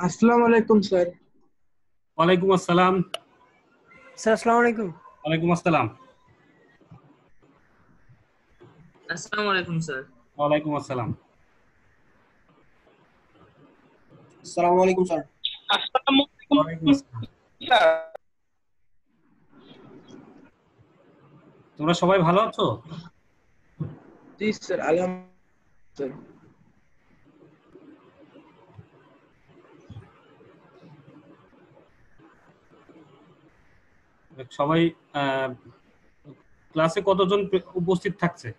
আসসালামু আলাইকুম স্যার। ওয়ালাইকুম আসসালাম। স্যার আসসালামু আলাইকুম। ওয়ালাইকুম আসসালাম। আসসালামু আলাইকুম স্যার। ওয়ালাইকুম আসসালাম। আসসালামু আলাইকুম স্যার। আসসালামু আলাইকুম ওয়ালাইকুম আসসালাম। স্যার। তোমরা সবাই ভালো আছো? জি স্যার, আলহামদুলিল্লাহ। সবাই ক্লাসে কতজন উপস্থিত থাকছে?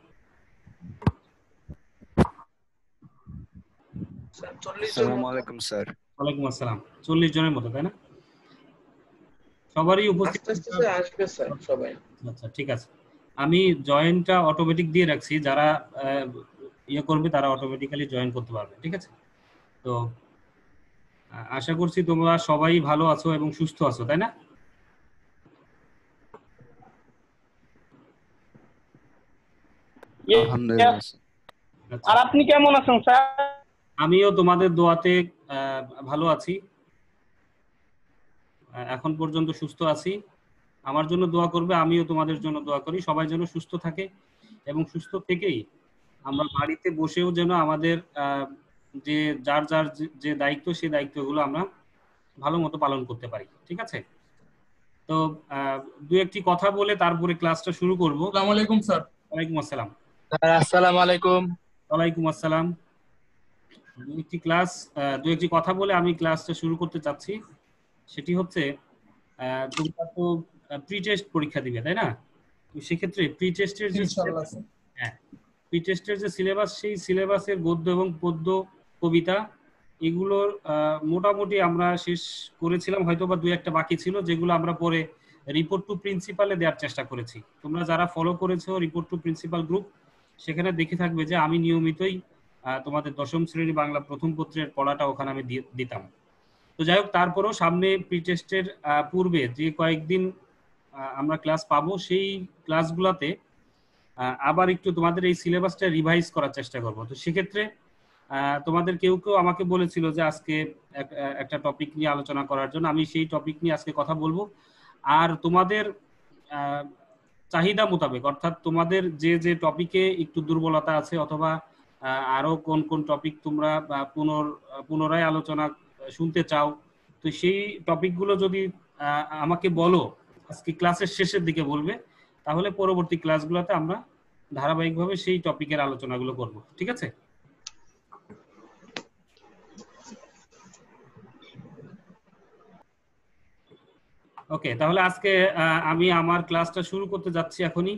স্যার 40 জন। আসসালামু আলাইকুম স্যার। ওয়ালাইকুম আসসালাম। 40 জনের মতো, তাই না? সবারই উপস্থিত আস্তে আস্তে স্যার আসবে স্যার সবাই। আচ্ছা, ঠিক আছে। আমি জয়েনটা অটোমেটিক দিয়ে রাখছি, যারা ইয়ে করবে তারা অটোমেটিক্যালি জয়েন করতে পারবে, ঠিক আছে? তো আশা করছি তোমরা সবাই ভালো আছো এবং সুস্থ আছো, তাই না? আলহামদুলিল্লাহ। আচ্ছা, আর আপনি কেমন আছেন স্যার? আমিও তোমাদের দোয়াতে ভালো আছি, এখন পর্যন্ত সুস্থ আছি। আমার জন্য দোয়া করবে, আমিও তোমাদের জন্য দোয়া করি, সবাই যেন সুস্থ থাকে এবং সুস্থ থেকেই আমরা বাড়িতে বসেও যেন আমাদের যে যার যার যে দায়িত্ব, সেই দায়িত্বগুলো আমরা ভালো মতো পালন করতে পারি, ঠিক আছে? তো দু একটি কথা বলে তারপরে ক্লাসটা শুরু করব। আসসালামু আলাইকুম স্যার। ওয়ালাইকুম আসসালাম। স্যার আসসালামু আলাইকুম। ওয়ালাইকুম আসসালাম। দু একটি কথা বলে আমি ক্লাসটা শুরু করতে চাচ্ছি। সেটি হচ্ছে, তোমরা তো প্রি টেস্ট পরীক্ষা দিবে, তাই না? তো সেক্ষেত্রে প্রি টেস্টের যে প্রি টেস্টের যে সিলেবাস, সেই সিলেবাসের গদ্য এবং পদ্য কবিতা এগুলোর মোটামুটি আমরা শেষ করেছিলাম, হয়তো বা দু একটা বাকি ছিল, যেগুলো আমরা পরে রিপোর্ট টু প্রিন্সিপালে দেওয়ার চেষ্টা করেছি। তোমরা যারা ফলো করেছো রিপোর্ট টু প্রিন্সিপাল গ্রুপ, সেখানে দেখে থাকবে যে আমি নিয়মিতই তোমাদের দশম শ্রেণী বাংলা প্রথম পত্রের পড়াটা ওখানে আমি দিতাম। তো যাই হোক, তারপরেও সামনে প্রি টেস্টের পূর্বে যে কয়েকদিন আমরা ক্লাস পাবো, সেই ক্লাসগুলোতে আবার একটু তোমাদের এই সিলেবাসটা রিভাইজ করার চেষ্টা করব। তো সেক্ষেত্রে তোমাদের কেউ কেউ আমাকে বলেছিল যে আজকে একটা টপিক নিয়ে আলোচনা করার জন্য, আমি সেই টপিক নিয়ে আজকে কথা বলবো। আর তোমাদের চাহিদা মোতাবেক, অর্থাৎ তোমাদের যে যে টপিকে একটু দুর্বলতা আছে, অথবা আরো কোন কোন টপিক তোমরা পুনরায় আলোচনা শুনতে চাও, তো সেই টপিকগুলো যদি আমাকে বলো, আজকে ক্লাসের শেষের দিকে বলবে, তাহলে পরবর্তী ক্লাসগুলোতে আমরা ধারাবাহিকভাবে সেই টপিকের আলোচনাগুলো করব, ঠিক আছে? ওকে, তাহলে আজকে আমি আমার ক্লাসটা শুরু করতে যাচ্ছি এখনই।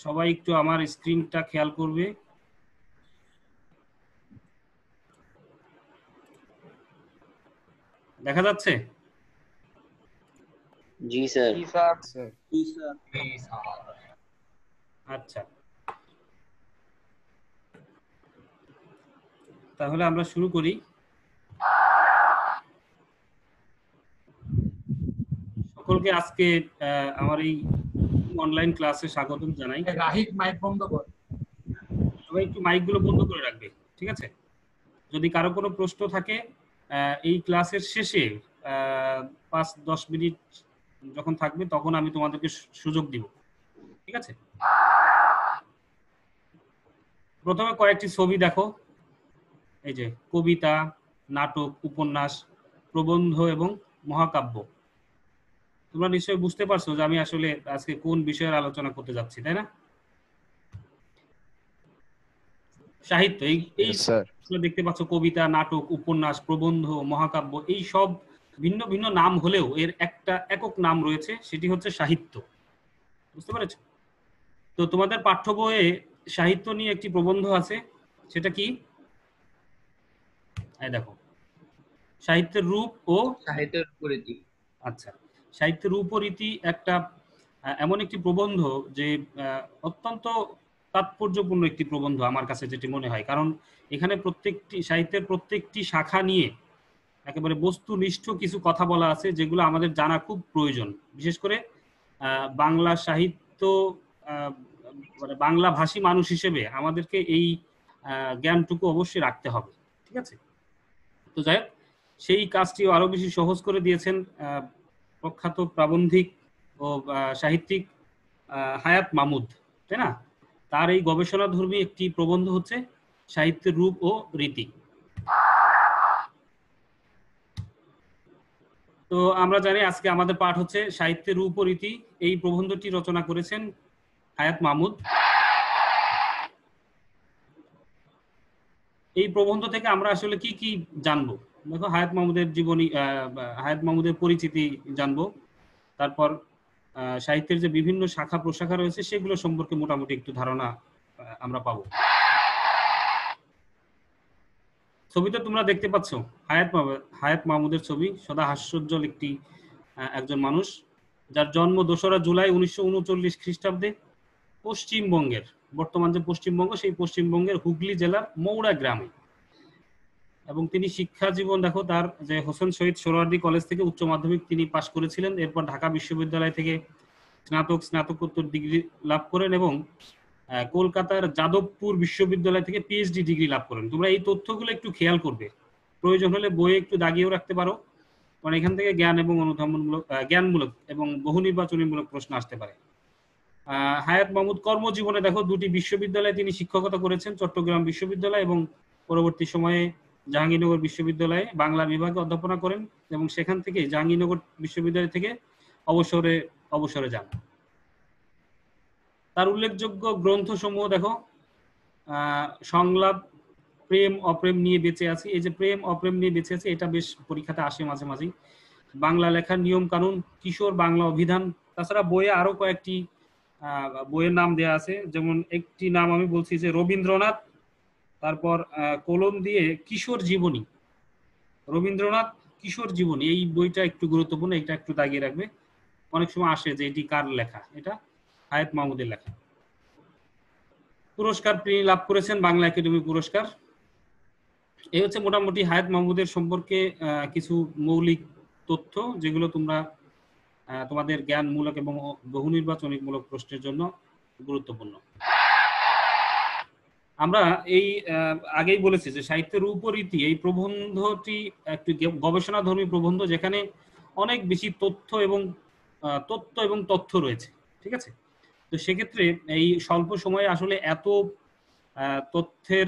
সবাই একটু আমার স্ক্রিনটা খেয়াল করবে। দেখা যাচ্ছে? জি স্যার। জি স্যার। জি স্যার। আচ্ছা, তাহলে আমরা শুরু করি। সকলকে আজকে আমার এই অনলাইন ক্লাসে স্বাগতম জানাই। রাহিক মাইক বন্ধ কর। সবাই একটু মাইকগুলো বন্ধ করে রাখবে, ঠিক আছে? যদি কারো কোনো প্রশ্ন থাকে এই ক্লাসের শেষে 5-10 মিনিট যখন থাকবে, তখন আমি তোমাদেরকে সুযোগ দিব, ঠিক আছে? প্রথমে কয়েকটি ছবি দেখো, এই যে কবিতা, নাটক, উপন্যাস, প্রবন্ধ এবং মহাকাব্য। তোমরা নিশ্চয়ই বুঝতে পারছো যে আমি আসলে আজকে কোন বিষয়ের আলোচনা করতে যাচ্ছি, তাই না? সাহিত্য, এই দেখতে পাচ্ছ, কবিতা, নাটক, উপন্যাস, প্রবন্ধ, মহাকাব্য, এই সব ভিন্ন ভিন্ন নাম হলেও এর একটা একক নাম রয়েছে, সেটি হচ্ছে সাহিত্য। বুঝতে পেরেছ? তো তোমাদের পাঠ্য বইয়ে সাহিত্য নিয়ে একটি প্রবন্ধ আছে, সেটা কি? এই দেখো, সাহিত্যের রূপ ও সাহিত্যের রীতি। আচ্ছা, সাহিত্যের রূপ ও রীতি একটা এমন একটি প্রবন্ধ যে অত্যন্ত তাৎপর্যপূর্ণ একটি প্রবন্ধ আমার কাছে যেটি মনে হয়, কারণ এখানে সাহিত্যের প্রত্যেকটি শাখা নিয়ে একেবারে বস্তুনিষ্ঠ কিছু কথা বলা আছে, যেগুলো আমাদের জানা খুব প্রয়োজন। বিশেষ করে বাংলা সাহিত্য, মানে বাংলা ভাষী মানুষ হিসেবে আমাদেরকে এই জ্ঞানটুকু অবশ্যই রাখতে হবে, ঠিক আছে? তো যাই হোক, সেই কাজটি আরো বেশি সহজ করে দিয়েছেন প্রখ্যাত প্রাবন্ধিক ও সাহিত্যিক হায়াত মাহমুদ, তাই না? তার এই গবেষণাধর্মী একটি প্রবন্ধ হচ্ছে সাহিত্যের রূপ ও রীতি। তো আমরা জানি আজকে আমাদের পাঠ হচ্ছে সাহিত্যের রূপ ও রীতি। এই প্রবন্ধটি রচনা করেছেন হায়াত মাহমুদ। এই প্রবন্ধ থেকে আমরা আসলে কি কি জানবো? দেখো, হায়াত মাহমুদের জীবনী, হায়াত মাহমুদের পরিচিতি জানবো, তারপর সাহিত্যের যে বিভিন্ন শাখা প্রশাখা রয়েছে সেগুলো সম্পর্কে মোটামুটি একটু ধারণা আমরা পাবো। ছবিতে তোমরা দেখতে পাচ্ছ হায়াত মাহমুদের ছবি। সদা হাস্যোজ্জ্বল একজন মানুষ, যার জন্ম 2রা জুলাই 1939 খ্রিস্টাব্দে পশ্চিমবঙ্গের, বর্তমান যে পশ্চিমবঙ্গ, সেই পশ্চিমবঙ্গের হুগলি জেলার মৌড়া গ্রামে। এবং তিনি শিক্ষা জীবন দেখো, তার যে হোসেন শহীদ সোহরাওয়ার্দী কলেজ থেকে উচ্চ মাধ্যমিক তিনি পাশ করেছিলেন। এরপর ঢাকা বিশ্ববিদ্যালয় থেকে স্নাতকোত্তর ডিগ্রি লাভ করেন এবং কলকাতার যাদবপুর বিশ্ববিদ্যালয় থেকে পিএইচডি ডিগ্রি লাভ করেন। তোমরা এই তথ্যগুলো একটু খেয়াল করবে, প্রয়োজন হলে বইয়ে একটু দাগিয়েও রাখতে পারো, কারণ এখান থেকে জ্ঞানমূলক এবং বহু নির্বাচনীমূলক প্রশ্ন আসতে পারে। হায়াত মাহমুদ কর্মজীবনে দেখো 2টি বিশ্ববিদ্যালয়ে তিনি শিক্ষকতা করেছেন, চট্টগ্রাম বিশ্ববিদ্যালয় এবং পরবর্তী সময়ে জাহাঙ্গীরনগর বিশ্ববিদ্যালয়ে বাংলা বিভাগে অধ্যাপনা করেন এবং সেখান থেকে জাহাঙ্গীরনগর বিশ্ববিদ্যালয় থেকে অবসরে যান। তার উল্লেখযোগ্য গ্রন্থসমূহ দেখো, সংলাপ, প্রেম অপ্রেম নিয়ে বেঁচে আছি। এই যে প্রেম অপ্রেম নিয়ে বেঁচে আছি, এটা বেশ পরীক্ষাতে আসে মাঝে মাঝেই। বাংলা লেখার নিয়ম কানুন, কিশোর বাংলা অভিধান। তাছাড়া বইয়ে আরো কয়েকটি বইয়ের নাম দেয়া আছে, যেমন একটি নাম আমি বলছি যে রবীন্দ্রনাথ, তারপর কলম দিয়ে কিশোর জীবনী, রবীন্দ্রনাথ কিশোর জীবনী। এই বইটা একটু গুরুত্বপূর্ণ, এটা একটু দাগিয়ে রাখবে, অনেক সময় আসে যে এটি কার লেখা। এটা হায়াত মাহমুদের লেখা। পুরস্কার তিনি লাভ করেছেন, বাংলা একাডেমি পুরস্কার। এই হচ্ছে মোটামুটি হায়াত মাহমুদের সম্পর্কে কিছু মৌলিক তথ্য, যেগুলো তোমরা তোমাদের জ্ঞানমূলক এবং বহু নির্বাচনীমূলক প্রশ্নের জন্য গুরুত্বপূর্ণ। আমরা এই আগেই বলেছি যে সাহিত্যের রূপ ও রীতি, এই প্রবন্ধটি একটি গবেষণাধর্মী প্রবন্ধ, যেখানে অনেক বেশি তথ্য এবং তথ্য রয়েছে, ঠিক আছে? তো সেক্ষেত্রে এই স্বল্প সময়ে আসলে এত তথ্যের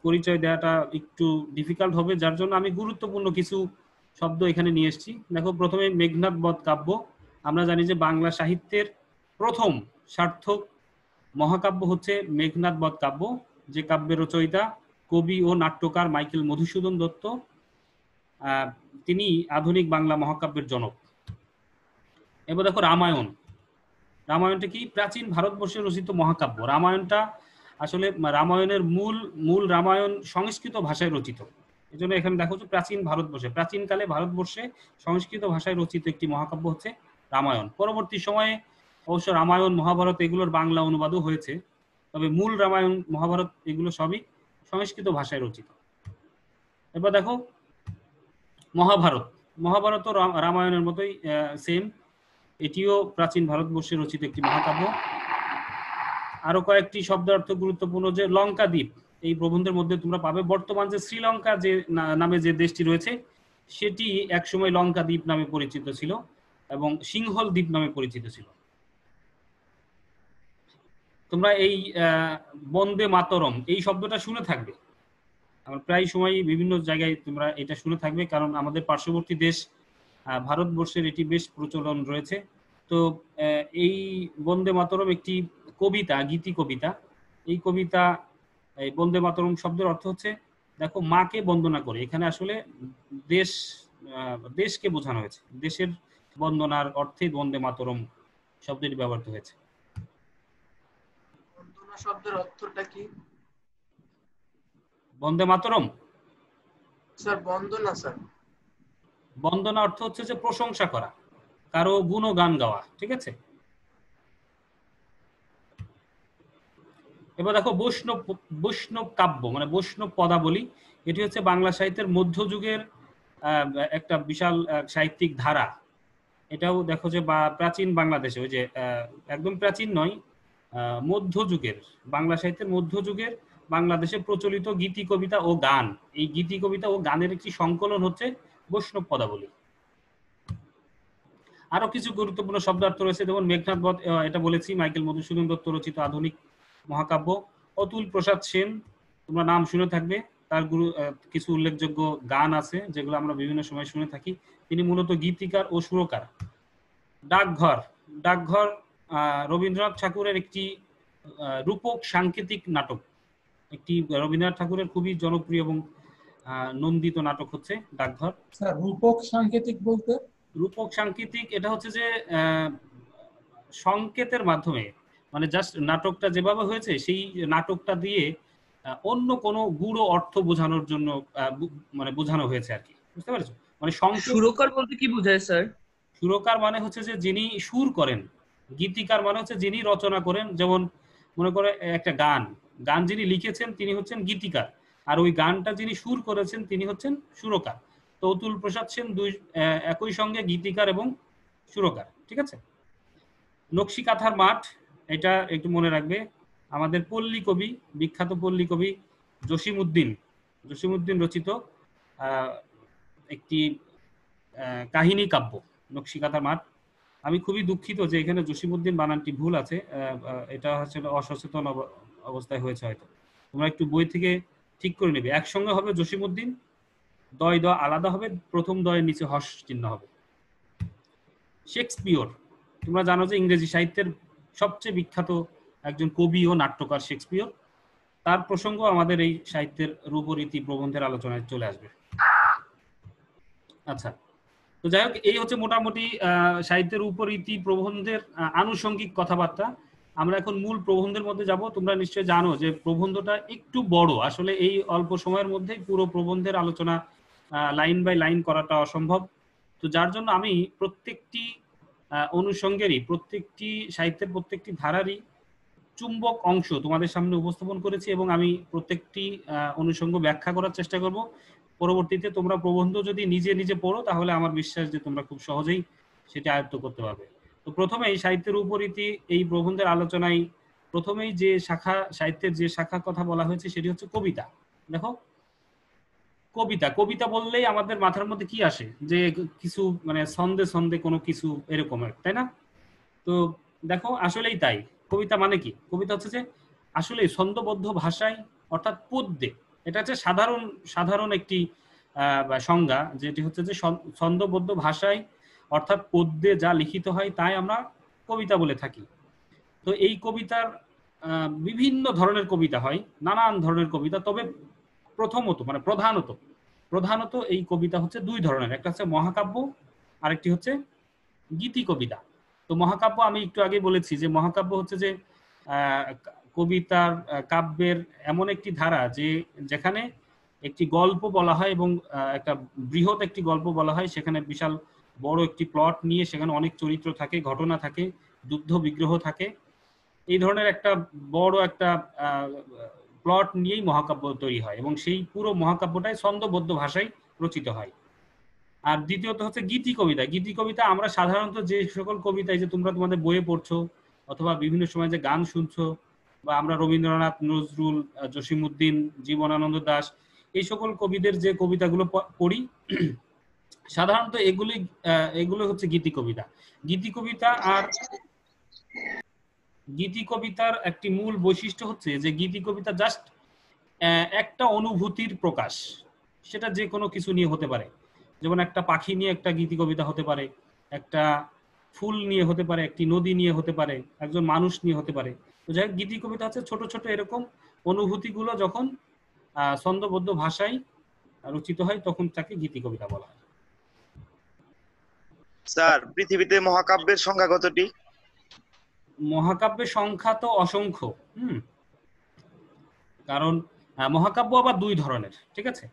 পরিচয় দেওয়াটা একটু ডিফিকাল্ট হবে, যার জন্য আমি গুরুত্বপূর্ণ কিছু শব্দ এখানে নিয়ে এসেছি। দেখো, প্রথমে মেঘনাদ বধ কাব্য। আমরা জানি যে বাংলা সাহিত্যের প্রথম সার্থক মহাকাব্য হচ্ছে মেঘনাদ বধ কাব্য, যে কাব্যের রচয়িতা কবি ও নাট্যকার মাইকেল মধুসূদন দত্ত। তিনি আধুনিক বাংলা মহাকাব্যের জনক। এবার দেখো রামায়ণ। রামায়ণটা কি? প্রাচীন ভারতবর্ষে রচিত মহাকাব্য। রামায়ণটা আসলে রামায়ণের মূল রামায়ণ সংস্কৃত ভাষায় রচিত। এই জন্য এখানে দেখো যে প্রাচীন ভারতবর্ষে, প্রাচীনকালে ভারতবর্ষে সংস্কৃত ভাষায় রচিত একটি মহাকাব্য হচ্ছে রামায়ণ। পরবর্তী সময়ে অবশ্য রামায়ণ, মহাভারত এগুলোর বাংলা অনুবাদও হয়েছে, তবে মূল রামায়ণ, মহাভারত এগুলো সবই সংস্কৃত ভাষায় রচিত। এবার দেখো মহাভারত। মহাভারত রামায়ণের মতোই সেম, এটিও প্রাচীন ভারতবর্ষে রচিত একটি মহাকাব্য। আরো কয়েকটি শব্দার্থ গুরুত্বপূর্ণ, যে লঙ্কা দ্বীপ, এই প্রবন্ধের মধ্যে তোমরা পাবে। বর্তমান যে শ্রীলঙ্কা যে নামে যে দেশটি রয়েছে, সেটি একসময় লঙ্কা দ্বীপ নামে পরিচিত ছিল এবং সিংহল দ্বীপ নামে পরিচিত ছিল। তোমরা এই বন্দে মাতরম এই শব্দটা শুনে থাকবে, আমরা প্রায় সময় বিভিন্ন জায়গায় তোমরা এটা শুনে থাকবে, কারণ আমাদের পার্শ্ববর্তী দেশ ভারতবর্ষের এটি বেশ প্রচলন রয়েছে। তো এই বন্দে মাতরম একটি কবিতা, গীতি কবিতা। এই কবিতা, এই বন্দে মাতরম শব্দের অর্থ হচ্ছে, দেখো, মাকে বন্দনা করে। এখানে আসলে দেশকে বোঝানো হয়েছে, দেশের বন্দনার অর্থে বন্দে মাতরম শব্দটি ব্যবহৃত হয়েছে। বন্দনা শব্দের অর্থটা কি? বন্দে মাতরম স্যার বন্দনা, স্যার বন্দনা অর্থ হচ্ছে যে প্রশংসা করা, কারো গুণগান গাওয়া, ঠিক আছে? এবার দেখো বৈষ্ণব কাব্য, মানে বৈষ্ণব পদাবলী। এটি হচ্ছে বাংলা সাহিত্যের মধ্যযুগের একটা বিশাল সাহিত্যিক ধারা। এটাও দেখো যে প্রাচীন বাংলাদেশে, ওই যে একদম প্রাচীন নয়, মধ্যযুগের বাংলা সাহিত্যের মধ্যযুগের বাংলাদেশে প্রচলিত গীতি কবিতা ও গান। এই গীতি কবিতা ও গানের একটি সংকলন হচ্ছে বৈষ্ণব পদাবলী। আরো কিছু গুরুত্বপূর্ণ শব্দার্থ রয়েছে, যেমন মেঘনাদ বধ, এটা বলেছি, মাইকেল মধুসূদন দত্ত রচিত আধুনিক মহাকাব্য। অতুল প্রসাদ সেন, তোমরা নাম শুনে থাকবে, তার কিছু উল্লেখযোগ্য গান আছে যেগুলো আমরা বিভিন্ন সময় শুনে থাকি। তিনি মূলত গীতিকার ও সুরকার। ডাকঘর, ডাকঘর রবীন্দ্রনাথ ঠাকুরের একটি রূপক সাংকেতিক নাটক, একটি রবীন্দ্রনাথ ঠাকুরের খুবই জনপ্রিয় এবং নন্দিত নাটক হচ্ছে ডাকঘর। স্যার রূপক সাংকেতিক বলতে? রূপক সাংকেতিক এটা হচ্ছে যে সংকেতের মাধ্যমে, মানে জাস্ট নাটকটা যেভাবে হয়েছে সেই নাটকটা দিয়ে অন্য কোনো গূঢ় অর্থ বোঝানোর জন্য মানে বোঝানো হয়েছে আর কি, বুঝতে পারছো? মানে সুরকার বলতে কি বোঝায় স্যার? সুরকার মানে হচ্ছে যে যিনি সুর করেন, গীতিকার মানে হচ্ছে যিনি রচনা করেন। যেমন মনে করে একটা গান যিনি লিখেছেন তিনি হচ্ছেন গীতিকার, আর ওই গানটা যিনি সুর করেছেন তিনি হচ্ছেন সুরকার। তো অতুল প্রসাদ সেন দুই একই সঙ্গে গীতিকার এবং সুরকার, ঠিক আছে। নকশি কাঁথার মাঠ, এটা একটু মনে রাখবে, আমাদের পল্লী কবি, বিখ্যাত পল্লী কবি জসিমউদ্দিন রচিত একটি কাহিনী কাব্য নকশি কাঁথার মাঠ। আমি খুবই দুঃখিত যে এখানে জসিমউদ্দিন বানানটি ভুল আছে, এটা হচ্ছে অসচেতন অবস্থায় হয়েছে, হয়তো তোমরা একটু বই থেকে ঠিক করে নেবে। একসঙ্গে হবে জসিমউদ্দিন, দয় দ আলাদা হবে, প্রথম দয়ের নিচে হর্ষ চিহ্ন হবে। শেক্সপিয়র, তোমরা জানো যে ইংরেজি সাহিত্যের সবচেয়ে বিখ্যাত একজন কবি ও নাট্যকার শেক্সপিয়র। তার প্রসঙ্গ আমাদের এই সাহিত্যের রূপরীতি প্রবন্ধের আলোচনায় চলে আসবে। আচ্ছা, তো যাই হোক, এই হচ্ছে মোটামুটি সাহিত্যের রূপরীতি প্রবন্ধের আনুষঙ্গিক কথাবার্তা। আমরা এখন মূল প্রবন্ধের মধ্যে যাব। তোমরা নিশ্চয়ই জানো যে প্রবন্ধটা একটু বড়, আসলে এই অল্প সময়ের মধ্যে পুরো প্রবন্ধের আলোচনা লাইন বাই লাইন করাটা অসম্ভব। তো যার জন্য আমি প্রত্যেকটি অনুষঙ্গেরই, প্রত্যেকটি সাহিত্যের প্রত্যেকটি ধারারই চুম্বক অংশ তোমাদের সামনে উপস্থাপন করেছি, এবং আমি প্রত্যেকটি অনুষঙ্গ ব্যাখ্যা করার চেষ্টা করব। পরবর্তীতে তোমরা প্রবন্ধ যদি নিজে নিজে পড়ো তাহলে আমার বিশ্বাস যে তোমরা খুব সহজেই সেটা আয়ত্ত করতে পারবে। তো প্রথমেই সাহিত্যের উপরীতি এই প্রবন্ধের আলোচনায় প্রথমেই যে শাখা, সাহিত্যের যে শাখার কথা বলা হয়েছে সেটি হচ্ছে কবিতা। দেখো, কবিতা বললেই আমাদের মাথার মধ্যে কি আসে, যে কিছু মানে ছন্দে ছন্দে কোনো কিছু এরকম, তাই না? তো দেখো, আসলেই তাই। কবিতা মানে কি? কবিতা হচ্ছে যে আসলে ছন্দবদ্ধ ভাষায়, অর্থাৎ পদ্যে, এটা হচ্ছে সাধারণ একটি সংজ্ঞা, যেটি হচ্ছে যে ছন্দবদ্ধ ভাষায় অর্থাৎ পদ্যে যা লিখিত হয় তাই আমরা কবিতা বলে থাকি। তো এই কবিতার বিভিন্ন ধরনের কবিতা হয়, নানান ধরনের কবিতা। তবে প্রথমত মানে প্রধানত এই কবিতা হচ্ছে দুই ধরনের, একটা হচ্ছে মহাকাব্য, আরেকটি হচ্ছে গীতি কবিতা। তো মহাকাব্য আমি একটু আগে বলেছি যে মহাকাব্য হচ্ছে যে কবিতার কাব্যের এমন একটি ধারা যেখানে একটি গল্প বলা হয় এবং একটা বৃহৎ একটি গল্প বলা হয়, সেখানে বিশাল বড় একটি প্লট নিয়ে সেখানে অনেক চরিত্র থাকে, ঘটনা থাকে, যুদ্ধ বিগ্রহ থাকে। এই ধরনের একটা বড় একটা প্লট নিয়েই মহাকাব্য তৈরি হয় এবং সেই পুরো মহাকাব্যটাই ছন্দবদ্ধ ভাষায় রচিত হয়। আর দ্বিতীয়ত হচ্ছে গীতি কবিতা। গীতি কবিতা আমরা সাধারণত যে সকল কবিতায় যে তোমরা তোমাদের বইয়ে পড়ছো অথবা বিভিন্ন সময় যে গান শুনছো, বা আমরা রবীন্দ্রনাথ, নজরুল, জসিমউদ্দিন, জীবনানন্দ দাশ, এই সকল কবিদের যে কবিতাগুলো পড়ি সাধারণত এগুলো হচ্ছে গীতি কবিতা। গীতি কবিতার একটি মূল বৈশিষ্ট্য হচ্ছে যে গীতি কবিতা জাস্ট একটা অনুভূতির প্রকাশ, সেটা যে কোনো কিছু নিয়ে হতে পারে। যেমন একটা পাখি নিয়ে একটা গীতি কবিতা হতে পারে, একটা ফুল নিয়ে হতে পারে, একটি নদী নিয়ে হতে পারে, একজন মানুষ নিয়ে হতে পারে। তো যাই হোক, গীতি কবিতা হচ্ছে ছোট ছোট এরকম অনুভূতিগুলো যখন ছন্দবদ্ধ ভাষায় রচিত হয় তখন তাকে গীতি কবিতা বলা হয়। স্যার, পৃথিবীতে মহাকাব্যের সংখ্যা কতটি? মহাকাব্যের সংখ্যা তো অসংখ্য। কারণ মহাকাব্য আবার দুই ধরনের, ঠিক আছে।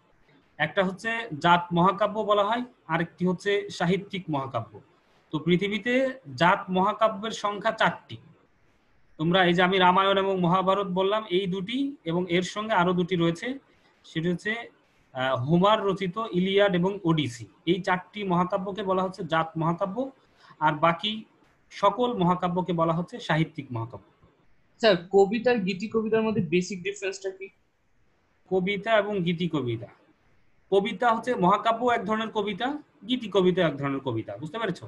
একটা হচ্ছে জাত মহাকাব্য বলা হয়, আরেকটি হচ্ছে সাহিত্যিক মহাকাব্য। তো পৃথিবীতে জাত মহাকাব্যের সংখ্যা 4টি। তোমরা এই যে আমি রামায়ণ এবং মহাভারত বললাম, এই দুটি এবং এর সঙ্গে আরো দুটি রয়েছে, সেটা হচ্ছে হোমার রচিত ইলিয়াড এবং ওডিসি। এই 4টি মহাকাব্যকে বলা হচ্ছে জাত মহাকাব্য, আর বাকি সকল মহাকাব্যকে বলা হচ্ছে সাহিত্যিক মহাকাব্য। স্যার, কবিতার গীতি কবিতার মধ্যে বেসিক ডিফারেন্সটা কি? কবিতা এবং গীতি কবিতা। কবিতা হচ্ছে মহাকাব্য এক ধরনের কবিতা, গীতি কবিতা এক ধরনের কবিতা, বুঝতে পেরেছো?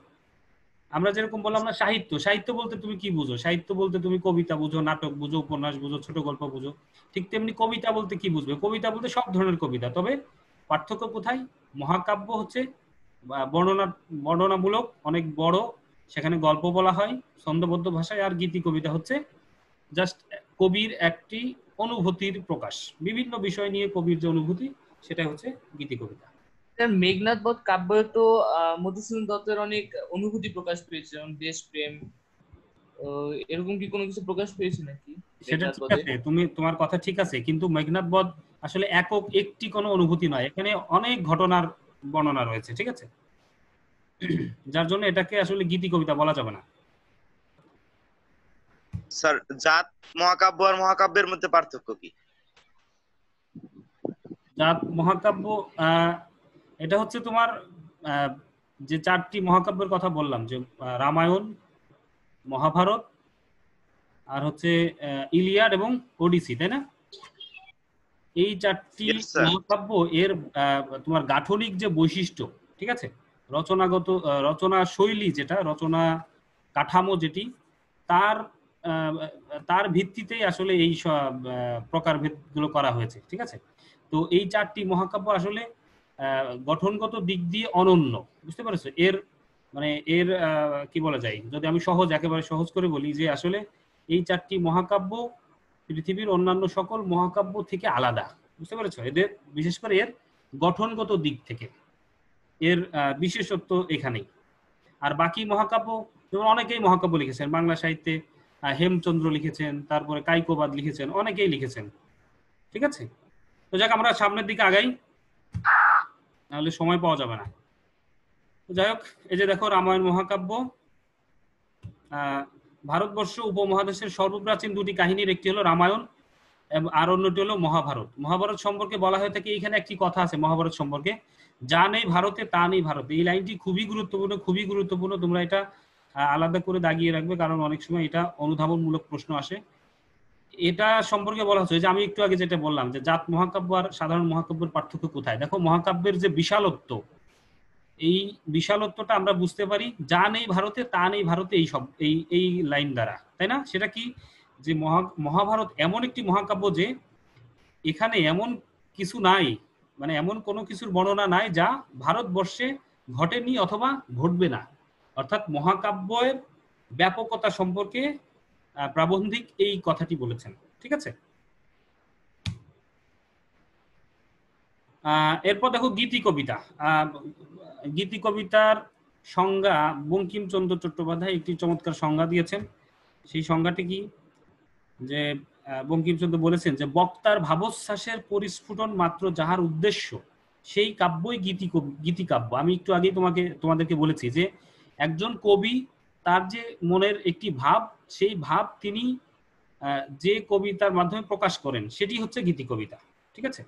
আমরা যেরকম বললাম না সাহিত্য, সাহিত্য বলতে তুমি কি বুঝো? সাহিত্য বলতে তুমি কবিতা বুঝো, নাটক বুঝো, উপন্যাস বুঝো, ছোট গল্প বুঝো। ঠিক তেমনি কবিতা বলতে কি বুঝবে? কবিতা বলতে সব ধরনের কবিতা। তবে পার্থক্য কোথায়? মহাকাব্য হচ্ছে বর্ণনামূলক, অনেক বড়, সেখানে গল্প বলা হয় ছন্দবদ্ধ ভাষায়। আর গীতি কবিতা হচ্ছে জাস্ট কবির একটি অনুভূতির প্রকাশ, বিভিন্ন বিষয় নিয়ে কবির যে অনুভূতি, সেটা হচ্ছে গীতি কবিতা। স্যার মেঘনাদ বধ কাব্যে তো মধুসূদন দত্তের অনেক অনুভূতি প্রকাশ পেয়েছে, যেমন দেশপ্রেম, এরকম কি কোনো কিছু প্রকাশ পেয়েছে নাকি? সেটা ঠিক আছে, তোমার কথা ঠিক আছে, কিন্তু মেঘনাদ বধ আসলে একক একটি কোনো অনুভূতি নয়, এখানে অনেক ঘটনার বর্ণনা রয়েছে, ঠিক আছে? যার জন্য এটাকে আসলে গীতি কবিতা বলা যাবে না। স্যার জাত মহাকাব্য আর মহাকাব্যের মধ্যে পার্থক্য কি? জাত মহাকাব্য এটা হচ্ছে তোমার যে চারটি মহাকাব্যের কথা বললাম, যে রামায়ণ, মহাভারত, আর হচ্ছে ইলিয়াড এবং ওডিসি, তাই না? এই চারটি মহাকাব্য এর তোমার গাঠনিক যে বৈশিষ্ট্য, ঠিক আছে, রচনাগত রচনা শৈলী, যেটা রচনা কাঠামো যেটি, তার ভিত্তিতেই আসলে এই সব প্রকারভেদগুলো করা হয়েছে, ঠিক আছে? তো এই চারটি মহাকাব্য আসলে গঠনগত দিক দিয়ে অনন্য, বুঝতে পারছো? এর মানে এর কি বলা যায়, যদি আমি একেবারে সহজ করে বলি, যে আসলে এই চারটি মহাকাব্য পৃথিবীর অন্যান্য সকল মহাকাব্য থেকে আলাদা, বুঝতে পেরেছো? এদের বিশেষ করে এর গঠনগত দিক থেকে এর বিশেষত্ব এখানেই। আর বাকি মহাকাব্য, যেমন অনেকেই মহাকাব্য লিখেছেন বাংলা সাহিত্যে, হেমচন্দ্র লিখেছেন, তারপরে কাইকোবাদ লিখেছেন, অনেকেই লিখেছেন, ঠিক আছে? তো যাক, আমরা সামনের দিকে আগাই, নাহলে সময় পাওয়া যাবে না। যাই হোক, এই যে দেখো রামায়ণ মহাকাব্য, ভারতবর্ষ উপমহাদেশের সর্বপ্রাচীন দুটি কাহিনীর একটি হলো রামায়ণ আর অন্যটি হলো মহাভারত। মহাভারত সম্পর্কে বলা হয়ে থাকে, এখানে একটি কথা আছে মহাভারত সম্পর্কে, যা নেই ভারতে তা নেই ভারতে। এই লাইনটি খুবই গুরুত্বপূর্ণ, খুবই গুরুত্বপূর্ণ, তোমরা এটা আলাদা করে দাগিয়ে রাখবে, কারণ অনেক সময় এটা অনুধাবনমূলক প্রশ্ন আসে। এটা সম্পর্কে বলা হচ্ছে, যে আমি একটু আগে যেটা বললাম, যে জাত মহাকাব্য আর সাধারণ মহাকাব্যের পার্থক্য কোথায়। দেখো, মহাকাব্যের যে বিশালত্ব, এই বিশালত্বটা আমরা বুঝতে পারি যা নেই ভারতে তা নেই ভারতে এই লাইন দ্বারা, তাই না? সেটা কি, যে মহাভারত এমন একটি মহাকাব্য যে এখানে এমন কিছু নাই, মানে এমন কোনো কিছুর বর্ণনা নাই যা ভারতবর্ষে ঘটেনি অথবা ঘটবে না। অর্থাৎ মহাকাব্যের ব্যাপকতা সম্পর্কে প্রাবন্ধিক এই কথাটি বলেছেন, ঠিক আছে? এরপর দেখো গীতি কবিতা। গীতি কবিতার সংজ্ঞা বঙ্কিমচন্দ্র চট্টোপাধ্যায় একটি চমৎকার সংজ্ঞা দিয়েছেন। সেই সংজ্ঞাটি কি, যে বঙ্কিমচন্দ্র বলেছেন যে বক্তার ভাবোচ্ছ্বাসের পরিস্ফুটন মাত্র যাহার উদ্দেশ্য, সেই কাব্যই গীতি কাব্য। আমি একটু আগেই তোমাদেরকে বলেছি যে একজন কবি তার যে মনের একটি ভাব, সেই ভাব তিনি যে কবিতার মাধ্যমে প্রকাশ করেন, সেটি হচ্ছে গীতি কবিতা, ঠিক আছে?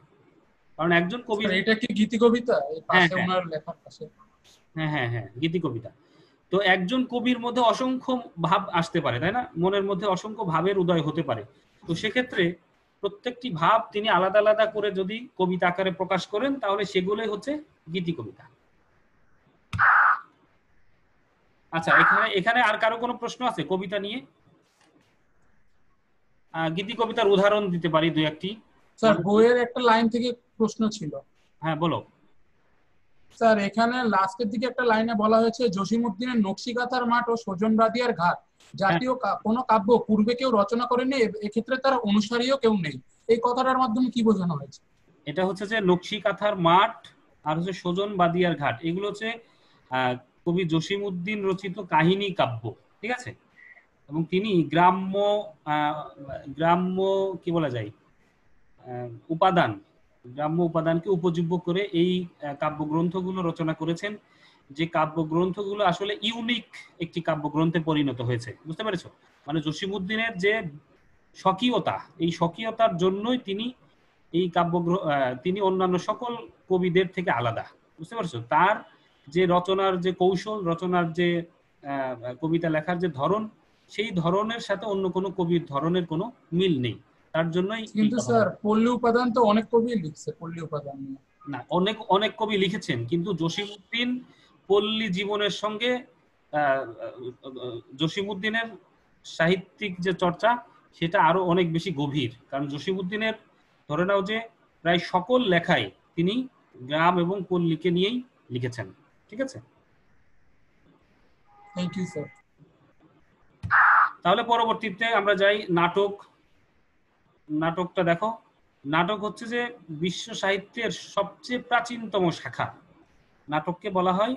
কারণ একজন কবি, এটা কি গীতি কবিতা? এই পাশে ওনার লেখার পাশে, হ্যাঁ হ্যাঁ হ্যাঁ, গীতি কবিতা। তো একজন কবির মধ্যে অসংখ্য ভাব আসতে পারে, তাই না? মনের মধ্যে অসংখ্য ভাবের উদয় হতে পারে। তো সেক্ষেত্রে প্রত্যেকটি ভাব তিনি আলাদা আলাদা করে যদি কবিতা আকারে প্রকাশ করেন, তাহলে সেগুলোই হচ্ছে গীতি কবিতা। আচ্ছা, এখানে আর কারো কোনো প্রশ্ন আছে কবিতা নিয়ে? গীতি কবিতার উদাহরণ দিতে পারি দুই একটি। স্যার বইয়ের একটা লাইন থেকে প্রশ্ন ছিল। হ্যাঁ, বলো। স্যার এখানে লাস্টের দিকে একটা লাইনে বলা হয়েছে, জসিমউদ্দিনের নকশিকাঁথার মাঠ ও সজন রাদিয়ার ঘাট জাতীয় কোনো কাব্য পূর্বে কেউ রচনা করেনি, এক্ষেত্রে তার অনুসারীও কেউ নেই। এই কথাটার মাধ্যমে কি বোঝানো হয়েছে? এটা হচ্ছে যে নকশিকাঁথার মাঠ আর হচ্ছে সজন বাদিয়ার ঘাট, এগুলো হচ্ছে কবি জসিমউদ্দিন রচিত কাহিনী কাব্য, ঠিক আছে? এবং তিনি গ্রাম্য কি বলা যায়, গ্রাম্য উপাদানকে উপজীব্য করে এই কাব্যগ্রন্থগুলো রচনা করেছেন, যে কাব্যগ্রন্থগুলো আসলে ইউনিক একটি কাব্যগ্রন্থে পরিণত হয়েছে, বুঝতে পেরেছো? মানে জসিমউদ্দিনের যে স্বকীয়তা, এই স্বকীয়তার জন্যই তিনি এই তিনি অন্যান্য সকল কবিদের থেকে আলাদা, বুঝতে পারছো? তার যে রচনার যে কৌশল, রচনার যে কবিতা লেখার যে ধরন, সেই ধরনের সাথে অন্য কোনো কবির ধরনের কোনো মিল নেই। তার জন্যই কিন্তু স্যার পল্লী উপাদান তো অনেক কবি লিখছে, পল্লী উপাদান নিয়ে। না, অনেক অনেক কবি লিখেছেন, কিন্তু জসিমউদ্দিন পল্লী জীবনের সঙ্গে জসিমউদ্দিনের সাহিত্যিক যে চর্চা সেটা আরো অনেক বেশি গভীর। কারণ জসিমউদ্দিনের ধরে নাও যে প্রায় সকল লেখায় তিনি গ্রাম এবং পল্লীকে নিয়েই লিখেছেন। ঠিক আছে, থ্যাংক ইউ স্যার। তাহলে পরবর্তীতে আমরা যাই নাটক। নাটকটা দেখো, নাটক হচ্ছে যে বিশ্ব সাহিত্যের সবচেয়ে প্রাচীনতম শাখা। নাটককে বলা হয়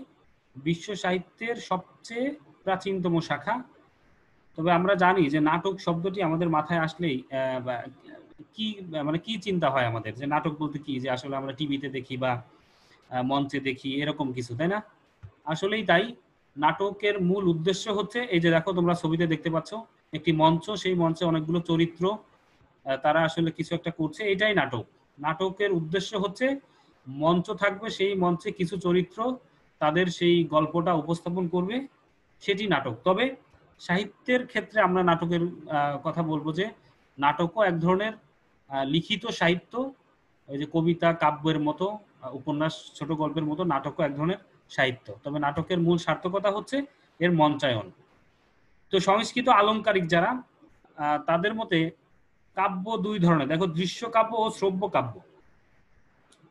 বিশ্ব সাহিত্যের সবচেয়ে প্রাচীনতম শাখা। তবে আমরা জানি যে নাটক শব্দটি আমাদের মাথায় আসলেই কি মানে কি চিন্তা হয় আমাদের, যে নাটক বলতে কি, যে আসলে আমরা টিভিতে দেখি বা মঞ্চে দেখি এরকম কিছু, তাই না? আসলেই তাই। নাটকের মূল উদ্দেশ্য হচ্ছে এই যে দেখো তোমরা ছবিতে দেখতে পাচ্ছ একটি মঞ্চ, সেই মঞ্চে অনেকগুলো চরিত্র, তারা আসলে কিছু একটা করছে, এটাই নাটক। নাটকের উদ্দেশ্য হচ্ছে মঞ্চ থাকবে, সেই মঞ্চে কিছু চরিত্র তাদের সেই গল্পটা উপস্থাপন করবে, সেটি নাটক। তবে সাহিত্যের ক্ষেত্রে আমরা নাটকের কথা বলবো যে নাটকও এক ধরনের লিখিত সাহিত্য, ওই যে কবিতা কাব্যের মতো, উপন্যাস ছোট গল্পের মতো নাটকও এক ধরনের সাহিত্য। তবে নাটকের মূল সার্থকতা হচ্ছে এর মঞ্চায়ন। তো সংস্কৃত আলংকারিক যারা, তাদের মতে কাব্য দুই ধরনের। দেখো, দৃশ্য কাব্য ও শ্রব্য কাব্য।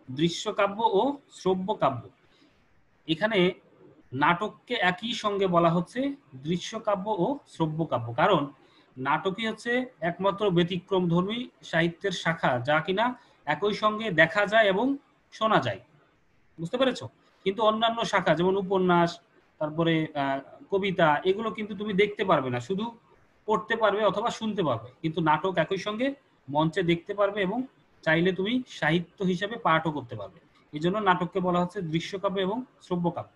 দৃশ্য কাব্য ও শ্রব্য কাব্য, এখানে নাটককে একই সঙ্গে বলা হচ্ছে দৃশ্য কাব্য ও শ্রব্য কাব্য। কারণ নাটকই হচ্ছে একমাত্র ব্যতিক্রমধর্মী সাহিত্যের শাখা যা কিনা একই সঙ্গে দেখা যায় এবং শোনা যায়। বুঝতে পেরেছো? কিন্তু অন্যান্য শাখা যেমন উপন্যাস, তারপরে কবিতা, এগুলো কিন্তু তুমি দেখতে পারবে না, শুধু পড়তে পারবে অথবা শুনতে পারবে। কিন্তু নাটক একই সঙ্গে মঞ্চে দেখতে পারবে এবং চাইলে তুমি সাহিত্য হিসেবে পাঠও করতে পারবে। এই জন্য নাটককে বলা হচ্ছে দৃশ্যকাব্য এবং শ্রব্যকাব্য।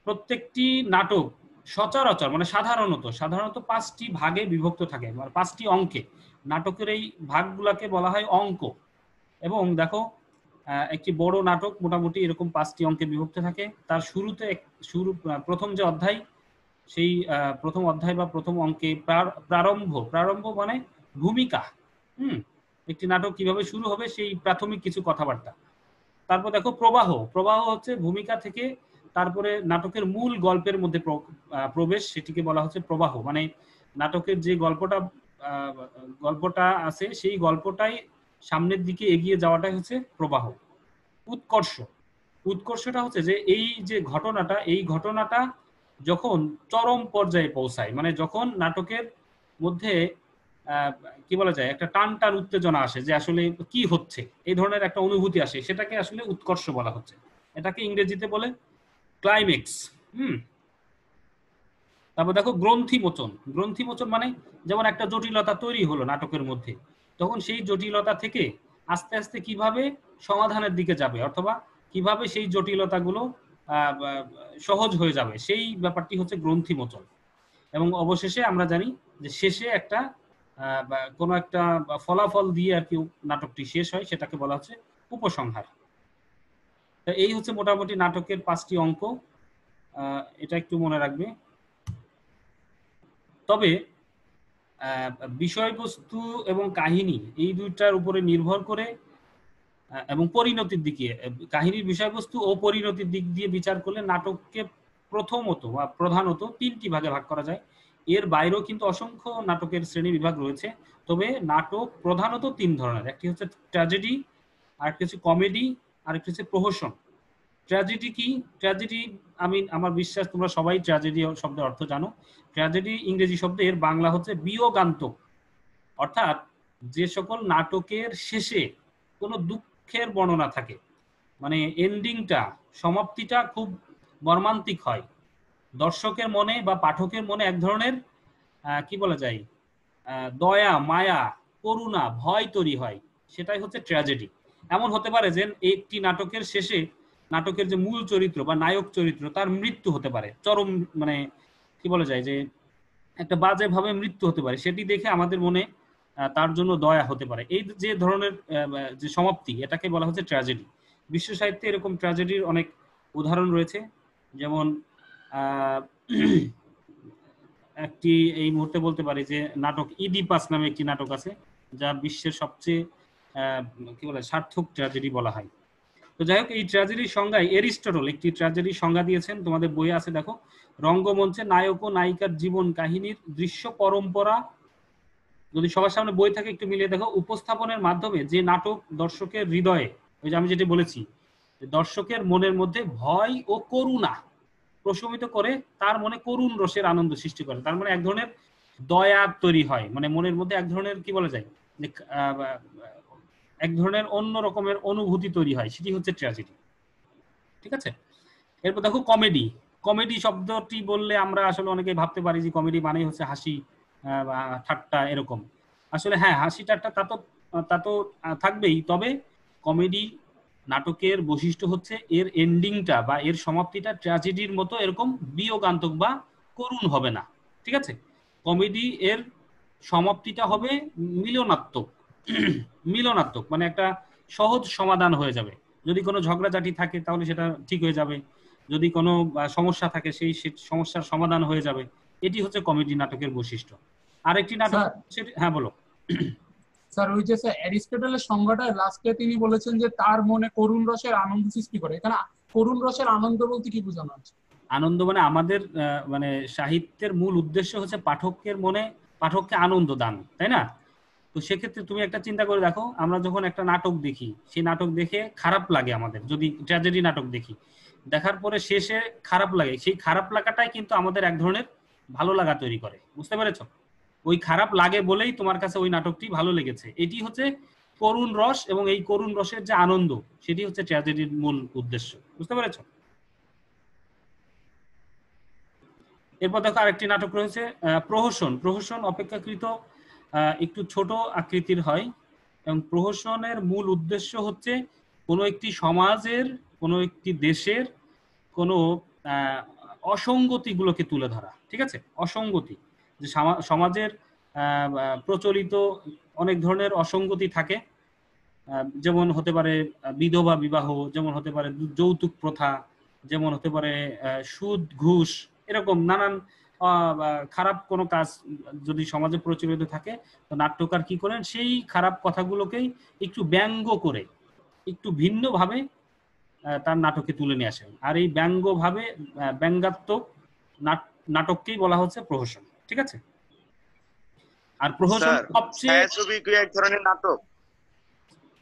প্রত্যেকটি নাটক সচরাচর মানে সাধারণত 5টি ভাগে বিভক্ত থাকে, মানে 5টি অঙ্কে। নাটকের এই ভাগগুলোকে বলা হয় অঙ্ক। এবং দেখো, একটি বড় নাটক মোটামুটি এরকম 5টি অঙ্কে বিভক্ত থাকে। তার শুরুতে প্রথম যে অধ্যায়, সেই প্রথম অধ্যায় বা প্রথম অঙ্কে প্রারম্ভ মানে ভূমিকা। একটি নাটক কিভাবে শুরু হবে সেই প্রাথমিক কিছু কথাবার্তা। তারপর দেখো প্রবাহ হচ্ছে ভূমিকা থেকে তারপরে নাটকের মূল গল্পের মধ্যে প্রবেশ, সেটিকে বলা হচ্ছে প্রবাহ। মানে নাটকের যে গল্পটা আছে সেই গল্পটাই সামনের দিকে এগিয়ে যাওয়াটাই হচ্ছে প্রবাহ। উৎকর্ষটা হচ্ছে যে এই যে ঘটনাটা যখন চরম পর্যায়ে পৌঁছায়, মানে যখন নাটকের মধ্যে কি বলা যায়, একটা টান উত্তেজনা আসে যে আসলে কি হচ্ছে, এই ধরনের একটা অনুভূতি আসে, সেটাকে আসলে উৎকর্ষ বলা হচ্ছে। এটাকে ইংরেজিতে বলে ক্লাইম্যাক্স। তারপর দেখো গ্রন্থিমোচন মানে যেমন একটা জটিলতা তৈরি হলো নাটকের মধ্যে, তখন সেই জটিলতা থেকে আস্তে আস্তে কিভাবে সমাধানের দিকে যাবে অথবা কিভাবে সেই জটিলতাগুলো সহজ হয়ে যাবে, সেই ব্যাপারটি হচ্ছে গ্রন্থিমোচন। এবং অবশেষে আমরা জানি যে শেষে একটা কোনো একটা ফলাফল দিয়ে আর কি নাটকটি শেষ হয়, সেটাকে বলা হচ্ছে উপসংহার। এই হচ্ছে মোটামুটি নাটকের 5টি অঙ্ক, এটা একটু মনে রাখবে। তবে বিষয়বস্তু এবং কাহিনী এই দুইটার উপরে নির্ভর করে এবং পরিণতির দিকে, কাহিনীর বিষয়বস্তু ও পরিণতির দিক দিয়ে বিচার করলে নাটককে প্রথমত বা প্রধানত 3টি ভাগে ভাগ করা যায়। এর বাইরেও কিন্তু অসংখ্য নাটকের শ্রেণী বিভাগ রয়েছে। তবে নাটক প্রধানত 3 ধরনের, একটি হচ্ছে ট্র্যাজেডি, আরেকটি হচ্ছে কমেডি, আরেকটি হচ্ছে প্রহসন। ট্র্যাজেডি কি? ট্র্যাজেডি আমার বিশ্বাস তোমরা সবাই ট্র্যাজেডি শব্দের অর্থ জানো। ট্র্যাজেডি ইংরেজি শব্দ, এর বাংলা হচ্ছে বিয়োগান্তক। অর্থাৎ যে সকল নাটকের শেষে কোনো দুঃখের বর্ণনা থাকে, মানে এন্ডিংটা, সমাপ্তিটা খুব মর্মান্তিক হয়, দর্শকের মনে বা পাঠকের মনে এক ধরনের কি বলা যায়, দয়া, মায়া, করুণা, ভয় তৈরি হয়, সেটাই হচ্ছে ট্র্যাজেডি। এমন হতে পারে যে একটি নাটকের শেষে নাটকের যে মূল চরিত্র বা নায়ক চরিত্র তার মৃত্যু হতে পারে, চরম মানে কি বলা যায় যে একটা বাজে ভাবে মৃত্যু হতে পারে, সেটি দেখে আমাদের মনে তার জন্য দয়া হতে পারে। এই যে ধরনের যে সমাপ্তি, এটাকে বলা হচ্ছে ট্র্যাজেডি। বিশ্ব সাহিত্যে এরকম ট্র্যাজেডির অনেক উদাহরণ রয়েছে, যেমন একটি এই মুহূর্তে বলতে পারি যে নাটক ইডিপাস নামে একটি নাটক আছে, যা বিশ্বের সবচেয়ে কি বলে সার্থক ট্র্যাজেডি বলা হয়। তো যাই হোক, এই ট্র্যাজেডির সংজ্ঞায় এরিস্টটল একটি ট্র্যাজেডির সংজ্ঞা দিয়েছেন, তোমাদের বইয়ে আছে দেখো। রঙ্গমঞ্চে নায়ক ও নায়িকার জীবন কাহিনীর দৃশ্য পরম্পরা, যদি সবার সামনে বই থাকে একটু মিলিয়ে দেখো, উপস্থাপনের মাধ্যমে যে নাটক দর্শকের হৃদয়ে, ওই যে আমি যেটা বলেছি, দর্শকের মনের মধ্যে ভয় ও করুণা প্রশমিত করে, তার মনে করুণ রসের আনন্দ সৃষ্টি করে। তার মানে এক ধরনের দয়া তৈরি হয়, মানে মনের মধ্যে এক ধরনের কি বলা যায় যে এক ধরনের অন্য রকমের অনুভূতি তৈরি হয়, সেটি হচ্ছে ট্র্যাজেডি। ঠিক আছে, এরপর দেখো কমেডি। কমেডি শব্দটি বললে আমরা আসলে অনেকে ভাবতে পারি যে কমেডি মানেই হচ্ছে হাসি ঠাট্টা এরকম। আসলে হ্যাঁ, হাসি ঠাট্টা তা তো থাকবেই, তবে কমেডি নাটকের বৈশিষ্ট্য হচ্ছে এর এন্ডিংটা বা এর সমাপ্তিটা ট্র্যাজেডির মতো এরকম বিয়োগান্তক বা করুণ হবে না। ঠিক আছে, কমেডি এর সমাপ্তিটা হবে মিলনাত্মক। মিলনাত্মক মানে একটা সহজ সমাধান হয়ে যাবে। যদি কোনো ঝগড়াঝাটি থাকে তাহলে সেটা ঠিক হয়ে যাবে, যদি কোনো সমস্যা থাকে সেই সমস্যার সমাধান হয়ে যাবে। এটি হচ্ছে কমেডি নাটকের বৈশিষ্ট্য। আরেকটি নাটক, হ্যাঁ বলো। স্যার ওই যে স্যার অ্যারিস্টটলের সংজ্ঞাটা লাস্টে তিনি বলেছেন যে তার মনে করুণ রসের আনন্দ সৃষ্টি করে। এখানে করুণ রসের আনন্দ বলতে কি বোঝানো হচ্ছে? আনন্দ মানে আমাদের মানে সাহিত্যের মূল উদ্দেশ্য হচ্ছে পাঠকের মনে, পাঠককে আনন্দ দান, তাই না? তো সেক্ষেত্রে তুমি একটা চিন্তা করে দেখো, আমরা যখন একটা নাটক দেখি, সেই নাটক দেখে খারাপ লাগে আমাদের, যদি ট্র্যাজেডি নাটক দেখি, দেখার পরে শেষে খারাপ লাগে, সেই খারাপ লাগাটাই কিন্তু আমাদের এক ধরনের ভালো লাগা তৈরি করে। বুঝতে পেরেছো? ওই খারাপ লাগে বলেই তোমার কাছে ওই নাটকটি ভালো লেগেছে। এটি হচ্ছে করুণ রস, এবং এই করুণ রসের যে আনন্দ, সেটি হচ্ছে ট্র্যাজেডির মূল উদ্দেশ্য। বুঝতে পেরেছো? এরপর দেখো আরেকটি নাটক রয়েছে প্রহসন। প্রহসন অপেক্ষাকৃত একটু ছোট আকৃতির হয়, এবং প্রহসনের মূল উদ্দেশ্য হচ্ছে কোনো একটি সমাজের, কোনো একটি দেশের কোনো অসঙ্গতিগুলোকে তুলে ধরা। ঠিক আছে, অসঙ্গতি, যে সমাজের প্রচলিত অনেক ধরনের অসঙ্গতি থাকে, যেমন হতে পারে বিধবা বিবাহ, যেমন হতে পারে যৌতুক প্রথা, যেমন হতে পারে সুদ ঘুষ, এরকম নানান খারাপ কোনো কাজ যদি সমাজে প্রচলিত থাকে, তো নাট্যকার কি করেন, সেই খারাপ কথাগুলোকেই একটু ব্যঙ্গ করে, একটু ভিন্নভাবে তার নাটকে তুলে নিয়ে আসেন। আর এই ব্যঙ্গভাবে ব্যঙ্গাত্মক নাটককেই বলা হচ্ছে প্রহসন। ঠিক আছে, আর প্রহসন সবচেয়ে ছায়াছবি কি এক ধরনের নাটক?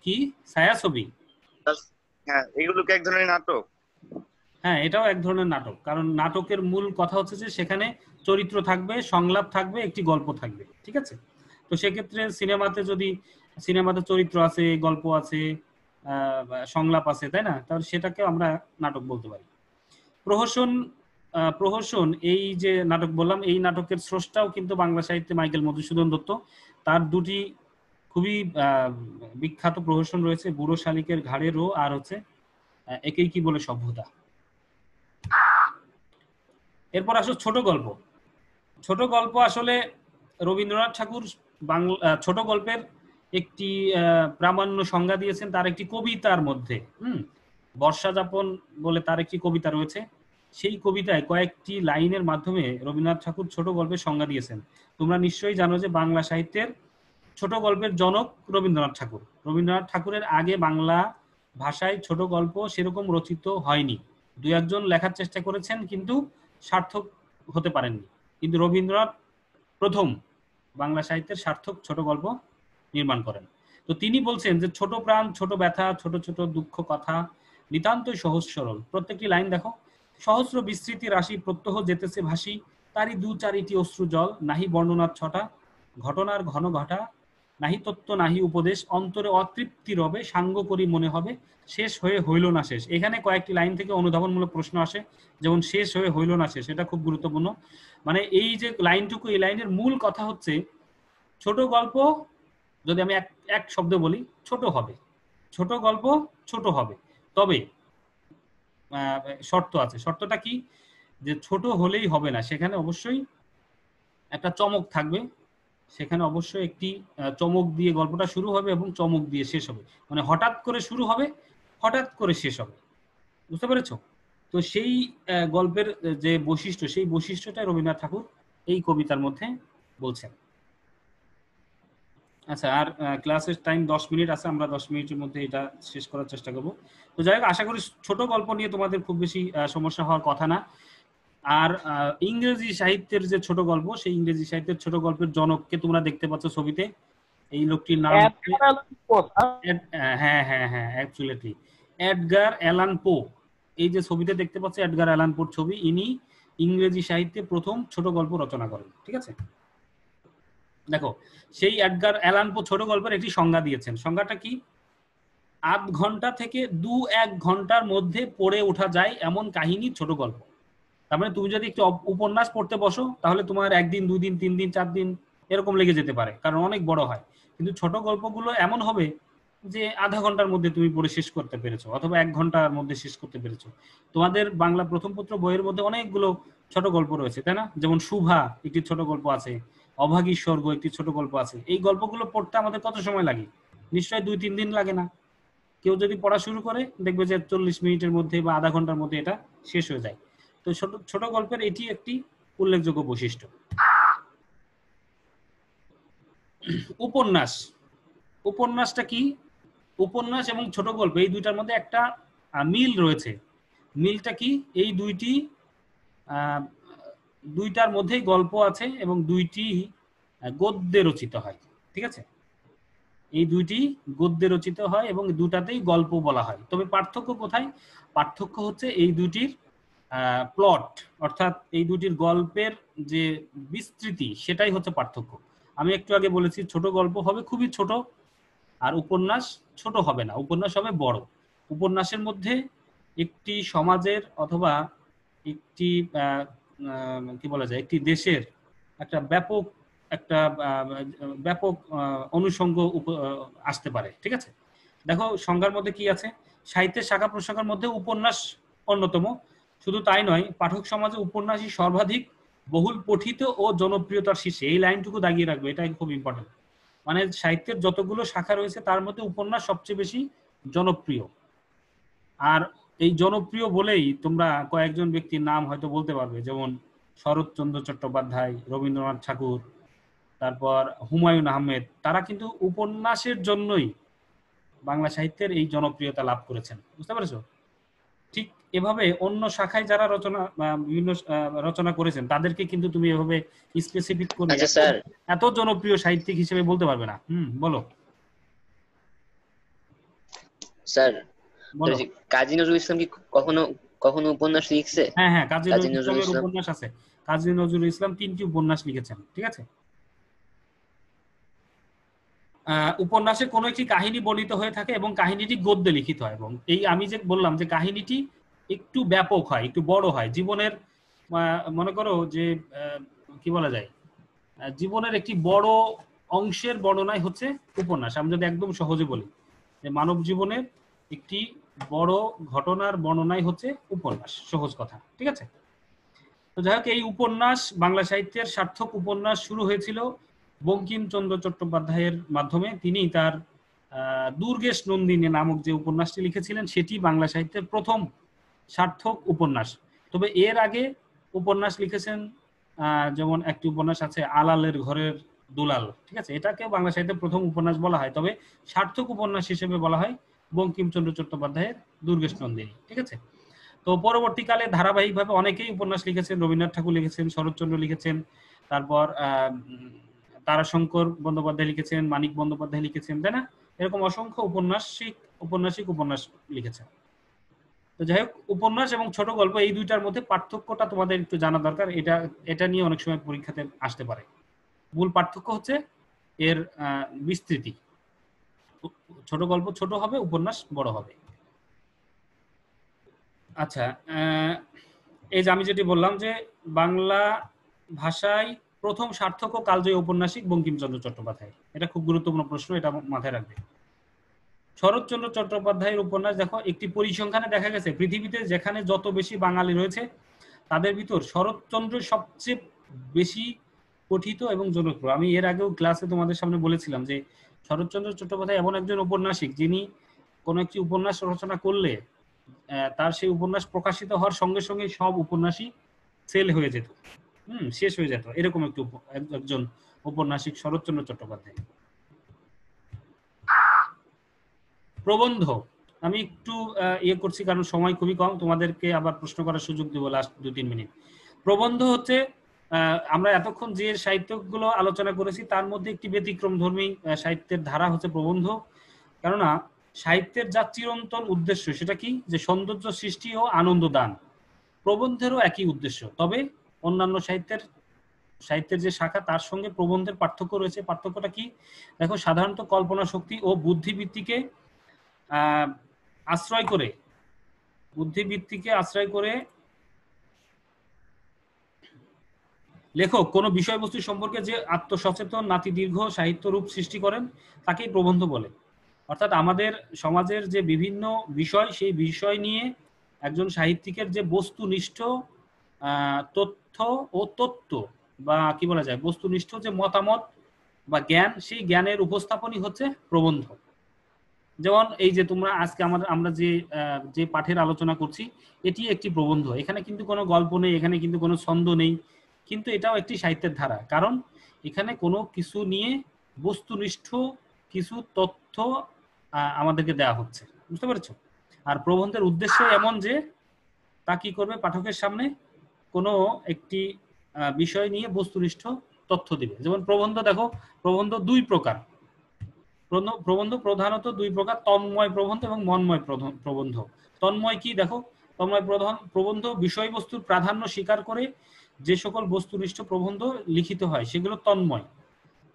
কি ছায়াছবি? হ্যাঁ, এগুলো কি এক ধরনের নাটক? হ্যাঁ, এটাও এক ধরনের নাটক, কারণ নাটকের মূল কথা হচ্ছে যে সেখানে চরিত্র থাকবে, সংলাপ থাকবে, একটি গল্প থাকবে। ঠিক আছে, তো সেক্ষেত্রে সিনেমাতে চরিত্র আছে, গল্প আছে, সংলাপ আছে, তাই না? তাহলে সেটাকে আমরা নাটক বলতে পারি। প্রহসন এই যে নাটক বললাম, এই নাটকের স্রষ্টাও কিন্তু বাংলা সাহিত্যে মাইকেল মধুসূদন দত্ত। তার দুটি খুবই বিখ্যাত প্রহসন রয়েছে, বুড়ো শালিকের ঘাড়ে রো আর হচ্ছে একেই কি বলে সভ্যতা। এরপর আসো ছোট গল্প। ছোট গল্প আসলে রবীন্দ্রনাথ ঠাকুর ছোট গল্পের একটি প্রামাণ্য সংজ্ঞা দিয়েছেন তার একটি কবিতার মধ্যে। বর্ষা যাপন বলে তার একটি কবিতা রয়েছে, সেই কবিতায় কয়েকটি লাইনের মাধ্যমে রবীন্দ্রনাথ ঠাকুর ছোট গল্পের সংজ্ঞা দিয়েছেন। তোমরা নিশ্চয়ই জানো যে বাংলা সাহিত্যের ছোট গল্পের জনক রবীন্দ্রনাথ ঠাকুর। রবীন্দ্রনাথ ঠাকুরের আগে বাংলা ভাষায় ছোট গল্প সেরকম রচিত হয়নি। দু একজন লেখার চেষ্টা করেছেন কিন্তু সার্থক হতে পারেননি, কিন্তু রবীন্দ্রনাথ প্রথম বাংলা সাহিত্যের সার্থক ছোট গল্প নির্মাণ করেন। তো তিনি বলছেন যে ছোট প্রাণ, ছোট ব্যথা, ছোট ছোট দুঃখ কথা, নিতান্তই সহজ সরল। প্রত্যেকটি লাইন দেখো, সহস্র বিস্তৃতি রাশি প্রত্যহ যেতেছে ভাসি, তারই দু চারিটি অশ্রু জল, নাহি বর্ণনার ছটা, ঘটনার ঘন ঘটা, নাহি তত্ত্ব নাহি উপদেশ, অন্তরে অতৃপ্তি রবে, সাঙ্গ করি মনে হবে, শেষ হয়ে হইল না শেষ। এখানে কয়েকটি লাইন থেকে অনুধাবনমূলক প্রশ্ন আসে, যেমন শেষ হয়ে হইল না শেষ, এটা খুব গুরুত্বপূর্ণ। মানে এই যে লাইনটুকু, এই লাইনের মূল কথা হচ্ছে ছোট গল্প যদি আমি এক শব্দ বলি, ছোট হবে। ছোট গল্প ছোট হবে, তবে শর্ত আছে। শর্তটা কি? যে ছোট হলেই হবে না, সেখানে অবশ্যই একটা চমক থাকবে, সেখানে অবশ্যই একটি চমক দিয়ে গল্পটা শুরু হবে এবং চমক দিয়ে শেষ হবে। মানে হঠাৎ করে শুরু হবে, হঠাৎ করে শেষ হবে। বুঝতে পেরেছো? তো সেই গল্পের যে বৈশিষ্ট্য, সেই বৈশিষ্ট্যটা রবীন্দ্রনাথ ঠাকুর এই কবিতার মধ্যে বলছেন। আচ্ছা, আর ক্লাসের টাইম 10 মিনিট আছে, আমরা 10 মিনিটের মধ্যে এটা শেষ করার চেষ্টা করব। তো যাই হোক, আশা করি ছোট গল্প নিয়ে তোমাদের খুব বেশি সমস্যা হওয়ার কথা না। আর ইংরেজি সাহিত্যের যে ছোট গল্প, সেই ইংরেজি সাহিত্যের ছোট গল্পের জনককে তোমরা দেখতে পাচ্ছ ছবিতে। এই লোকটির নাম হ্যাঁ হ্যাঁ হ্যাঁ অ্যাবসলিউটলি এডগার অ্যালান পো। এই যে ছবিতে দেখতে পাচ্ছ এডগার অ্যালান পোর ছবি, ইনি ইংরেজি সাহিত্যে প্রথম ছোট গল্প রচনা করেন। ঠিক আছে, দেখো সেই এডগার অ্যালান পো ছোট গল্পের একটি সংজ্ঞা দিয়েছেন। সংজ্ঞাটা কি? আধ ঘন্টা থেকে 2-1 ঘন্টার মধ্যে পড়ে ওঠা যায় এমন কাহিনী ছোট গল্প। তার মানে তুমি যদি একটু উপন্যাস পড়তে বসো তাহলে তোমার 1 দিন 2 দিন 3 দিন 4 দিন এরকম লেগে যেতে পারে, কারণ অনেক বড় হয়। কিন্তু ছোট গল্পগুলো এমন হবে যে আধা ঘন্টার মধ্যে তুমি পড়ে শেষ করতে পেরেছো, অথবা 1 ঘন্টার মধ্যে শেষ করতে পেরেছো। তোমাদের বাংলা প্রথম পত্র বইয়ের মধ্যে অনেকগুলো ছোট গল্প রয়েছে, তাই না? যেমন শুভা একটি ছোট গল্প আছে, অভাগী স্বর্গ একটি ছোট গল্প আছে। এই গল্পগুলো পড়তে আমাদের কত সময় লাগে? নিশ্চয়ই 2-3 দিন লাগে না। কেউ যদি পড়া শুরু করে দেখবে যে 40 মিনিটের মধ্যে বা আধা ঘন্টার মধ্যে এটা শেষ হয়ে যায়। তো ছোট গল্পের এটি একটি উল্লেখযোগ্য বৈশিষ্ট্য। উপন্যাস, উপন্যাসটা কি? উপন্যাস এবং ছোট গল্প এই দুইটার মধ্যে একটা মিল রয়েছে। মিলটা কি? এই দুইটার মধ্যেই গল্প আছে এবং দুইটি গদ্যে রচিত হয়। ঠিক আছে, এই দুইটি গদ্যে রচিত হয় এবং দুটাতেই গল্প বলা হয়। তবে পার্থক্য কোথায়? পার্থক্য হচ্ছে এই দুইটির প্লট, অর্থাৎ এই দুটির গল্পের যে বিস্তৃতি সেটাই হচ্ছে পার্থক্য। আমি একটু আগে বলেছি ছোট গল্প হবে খুবই ছোট, আর উপন্যাস ছোট হবে না, উপন্যাস হবে বড়। উপন্যাসের মধ্যে একটি সমাজের অথবা একটি কি বলা যায় একটি দেশের একটা ব্যাপক অনুষঙ্গ আসতে পারে। ঠিক আছে, দেখো সংজ্ঞার মধ্যে কি আছে। সাহিত্যের শাখা প্রশাখার মধ্যে উপন্যাস অন্যতম। শুধু তাই নয়, পাঠক সমাজে উপন্যাসই সর্বাধিক বহুল পঠিত ও জনপ্রিয়তার শীর্ষে। এই লাইনটুকু দাগিয়ে রাখবে, এটা খুব ইম্পর্টেন্ট। মানে সাহিত্যের যতগুলো শাখা রয়েছে তার মধ্যে উপন্যাস সবচেয়ে বেশি জনপ্রিয়। আর এই জনপ্রিয় বলেই তোমরা কয়েকজন ব্যক্তির নাম হয়তো বলতে পারবে, যেমন শরৎচন্দ্র চট্টোপাধ্যায়, রবীন্দ্রনাথ ঠাকুর, তারপর হুমায়ুন আহমেদ। তারা কিন্তু উপন্যাসের জন্যই বাংলা সাহিত্যের এই জনপ্রিয়তা লাভ করেছেন। বুঝতে পেরেছো? ঠিক এভাবে অন্য শাখায় যারা বিভিন্ন রচনা করেছেন তাদেরকে কিন্তু তুমি এভাবে স্পেসিফিক করে এত জনপ্রিয় সাহিত্যিক হিসেবে বলতে পারবে না। বলো স্যার, কাজী নজরুল ইসলাম কি কখনো উপন্যাস লিখছে? হ্যাঁ হ্যাঁ, কাজী নজরুল ইসলামের উপন্যাস আছে। কাজী নজরুল ইসলাম 3টি উপন্যাস লিখেছেন। ঠিক আছে, উপন্যাসে কোনো একটি কাহিনী বর্ণিত হয়ে থাকে এবং কাহিনীটি গদ্যে লিখিত হয়। এবং এই আমি যে বললাম যে কাহিনীটি একটু ব্যাপক হয়, একটু বড় হয়। জীবনের মনে করো যে কি বলা যায়, জীবনের একটি বড় অংশের বর্ণনাই হচ্ছে উপন্যাস। আমি যদি একদম সহজে বলি যে মানব জীবনের একটি বড় ঘটনার বর্ণনাই হচ্ছে উপন্যাস, সহজ কথা। ঠিক আছে, তো যাই হোক, এই উপন্যাস বাংলা সাহিত্যের সার্থক উপন্যাস শুরু হয়েছিল বঙ্কিমচন্দ্র চট্টোপাধ্যায়ের মাধ্যমে। তিনি তার দুর্গেশ নন্দিনী নামক যে উপন্যাসটি লিখেছিলেন সেটি বাংলা সাহিত্যের প্রথম সার্থক উপন্যাস। তবে এর আগে উপন্যাস লিখেছেন, যেমন একটি উপন্যাস আছে আলালের ঘরের দুলাল। ঠিক আছে, এটাকে বাংলা সাহিত্যের প্রথম উপন্যাস বলা হয়, তবে সার্থক উপন্যাস হিসেবে বলা হয় বঙ্কিমচন্দ্র চট্টোপাধ্যায়ের দুর্গেশ নন্দিনী। ঠিক আছে, তো পরবর্তীকালে ধারাবাহিকভাবে অনেকেই উপন্যাস লিখেছেন। রবীন্দ্রনাথ ঠাকুর লিখেছেন, শরৎচন্দ্র লিখেছেন, তারপর তারাশঙ্কর বন্দ্যোপাধ্যায় লিখেছেন, মানিক বন্দ্যোপাধ্যায় লিখেছেন, তাই না? এরকম অসংখ্য ঔপন্যাসিক উপন্যাস লিখেছেন। তো যাই হোক, উপন্যাস এবং ছোট গল্প এই দুইটার মধ্যে পার্থক্যটা তোমাদের একটু জানা দরকার। এটা নিয়ে অনেক সময় পরীক্ষাতে আসতে পারে। মূল পার্থক্য হচ্ছে এর বিস্তৃতি। ছোট গল্প ছোট হবে, উপন্যাস বড় হবে। আচ্ছা, এই যে আমি যেটি বললাম যে বাংলা ভাষায় প্রথম সার্থক ও কালজয়ী ঔপন্যাসিক বঙ্কিমচন্দ্র চট্টোপাধ্যায়। এটা খুব গুরুত্বপূর্ণ প্রশ্ন, এটা মাথায় রাখবে। শরৎচন্দ্র চট্টোপাধ্যায়ের উপন্যাস দেখো, একটি পরিসংখ্যানে দেখা গেছে পৃথিবীতে যেখানে যত বেশি বাঙালি রয়েছে তাদের ভিতর শরৎচন্দ্র সবচেয়ে বেশি পঠিত এবং জনপ্রিয়। আমি এর আগেও ক্লাসে তোমাদের সামনে বলেছিলাম যে শরৎচন্দ্র চট্টোপাধ্যায় এমন একজন ঔপন্যাসিক যিনি কোনো একটি উপন্যাস রচনা করলে তার সেই উপন্যাস প্রকাশিত হওয়ার সঙ্গে সঙ্গে সব উপন্যাসই সেল হয়ে যেত। শেষ হয়ে যেত, এরকম একজন ঔপন্যাসিক শরৎচন্দ্র চট্টোপাধ্যায়। প্রবন্ধ আমি একটু ইয়ে করছি কারণ সময় খুবই কম, তোমাদেরকে আবার প্রশ্ন করার সুযোগ দেবো লাস্ট 2-3 মিনিট। প্রবন্ধ হচ্ছে আমরা এতক্ষণ যে সাহিত্যগুলো আলোচনা করেছি তার মধ্যে একটি ব্যতিক্রমধর্মী সাহিত্যের ধারা হচ্ছে প্রবন্ধ। কেননা সাহিত্যের যা চিরন্তন উদ্দেশ্য সেটা কি, যে সৌন্দর্য সৃষ্টি ও আনন্দ দান। প্রবন্ধেরও একই উদ্দেশ্য, তবে অন্যান্য সাহিত্যের যে শাখা তার সঙ্গে প্রবন্ধের পার্থক্য রয়েছে। পার্থক্যটা কি দেখো, সাধারণত কল্পনা শক্তি ও বুদ্ধিবৃত্তিকে আশ্রয় করে লেখক কোনো বিষয়বস্তু সম্পর্কে যে আত্মসচেতন নাতিদীর্ঘ সাহিত্য রূপ সৃষ্টি করেন তাকেই প্রবন্ধ বলে। অর্থাৎ আমাদের সমাজের যে বিভিন্ন বিষয়, সেই বিষয় নিয়ে একজন সাহিত্যিকের যে বস্তুনিষ্ঠ তথ্য ও তত্ত্ব বা কি বলা যায় বস্তুনিষ্ঠ যে মতামত বা জ্ঞান, সেই জ্ঞানের উপস্থাপনই হচ্ছে প্রবন্ধ। যেমন এই যে তোমরা আজকে আমরা যে পাঠের আলোচনা করছি এটি একটি প্রবন্ধ। এখানে কিন্তু কোনো গল্প নেই, এখানে কিন্তু কোনো ছন্দ নেই, কিন্তু এটাও একটি সাহিত্যের ধারা, কারণ এখানে কোনো কিছু নিয়ে বস্তুনিষ্ঠ কিছু তথ্য আমাদেরকে দেওয়া হচ্ছে, বুঝতে পেরেছো? আর প্রবন্ধের উদ্দেশ্য এমন যে তা কি করবে, পাঠকের সামনে কোনো একটি বিষয় নিয়ে বস্তুনিষ্ঠ তথ্য দিবে। যেমন প্রবন্ধ দেখো, প্রবন্ধ 2 প্রকার। প্রবন্ধ প্রধানত 2 প্রকার, তন্ময় প্রবন্ধ এবং মন্ময় প্রবন্ধ। তন্ময় কি দেখো, তন্ময় প্রবন্ধ বিষয়বস্তুর প্রাধান্য স্বীকার করে যে সকল বস্তুনিষ্ঠ প্রবন্ধ লিখিত হয় সেগুলো তন্ময়।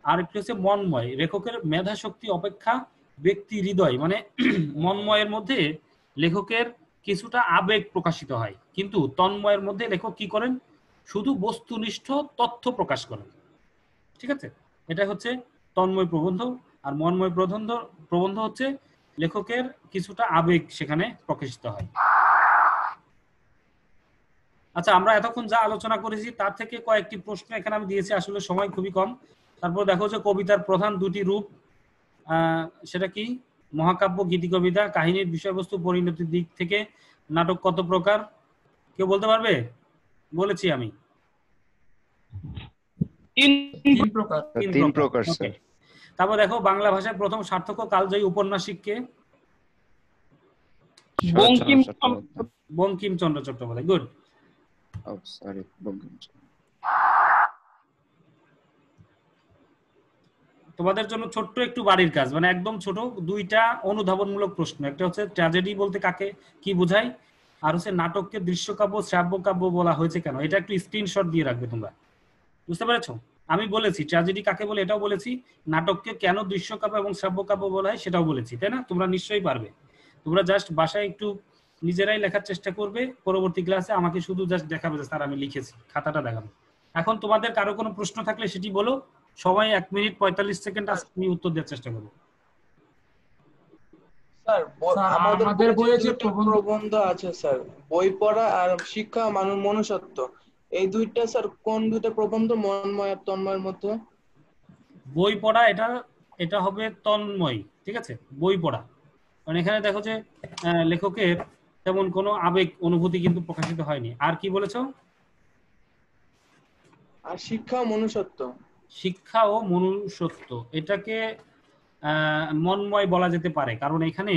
আর একটি হচ্ছে মন্ময়, লেখকের মেধা শক্তি অপেক্ষা ব্যক্তি হৃদয়, মানে মন্ময়ের মধ্যে লেখকের কিছুটা আবেগ প্রকাশিত হয়, কিন্তু তন্ময়ের মধ্যে লেখক কি করেন, শুধু বস্তুনিষ্ঠ তথ্য প্রকাশ করেন। ঠিক আছে, এটা হচ্ছে তন্ময় প্রবন্ধ। আর মন্ময় প্রবন্ধ হচ্ছে লেখকের কিছুটা আবেগ সেখানে প্রকাশিত হয়। আচ্ছা, আমরা এতক্ষণ যা আলোচনা করেছি তার থেকে কয়েকটি প্রশ্ন এখানে আমি দিয়েছি, আসলে সময় খুবই কম। তারপর দেখো যে কবিতার প্রধান 2টি রূপ, সেটা কি, মহাকাব্য, গীতি কবিতা। কাহিনীর বিষয়বস্তু পরিণতির দিক থেকে নাটক কত প্রকার, কেউ বলতে পারবে? বলেছি আমি 3 প্রকার। 3 প্রকার স্যার। তারপর দেখো বাংলা ভাষার প্রথম সার্থক কালজয়ী উপন্যাসিক কে? বঙ্কিমচন্দ্র চট্টোপাধ্যায়। গুড। তোমাদের জন্য ছোট্ট একটু বাড়ির কাজ, মানে একদম ছোট 2টা অনুধাবনমূলক প্রশ্ন। একটা হচ্ছে ট্র্যাজেডি বলতে কাকে কি বোঝায়, আর হচ্ছে নাটককে দৃশ্যকাব্য শ্রাব্য কাব্য বলা হয়েছে কেন। এটা একটু স্ক্রিনশট দিয়ে রাখবে তোমরা, বুঝতে পেরেছো? আমি বলেছি ট্র্যাজেডি কাকে বলে, এটাও বলেছি, নাটককে কেন দৃশ্যকাব্য এবং শ্রাব্য কাব্য বলা হয় সেটাও বলেছি, তাই না? তোমরা নিশ্চয়ই পারবে। তোমরা জাস্ট বাসায় একটু নিজেরাই লেখার চেষ্টা করবে, পরবর্তী ক্লাসে আমাকে শুধু জাস্ট দেখাবে যে স্যার আমি লিখেছি, খাতাটা দেখাবে। এখন তোমাদের কারো কোনো প্রশ্ন থাকলে সেটি বলো। সবাই 1 মিনিট 45 সেকেন্ড আমি উত্তর দেওয়ার চেষ্টা করবো। স্যার আমাদের বইয়ে যে প্রবন্ধ আছে স্যার, বই পড়া আর শিক্ষা মনুষ্যত্ব, এই 2টা স্যার কোন 2টা প্রবন্ধ মন্ময় আর তন্ময়ের মধ্যে? বই পড়া এটা হবে তন্ময়, ঠিক আছে, বই পড়া। কারণ এখানে দেখো যে লেখকের তেমন কোনো আবেগ অনুভূতি কিন্তু প্রকাশিত হয়নি। আর কি বলেছো? আর শিক্ষা ও মনুষ্যত্ব। শিক্ষা ও মনুষ্যত্ব এটাকে মন্ময় বলা যেতে পারে, কারণ এখানে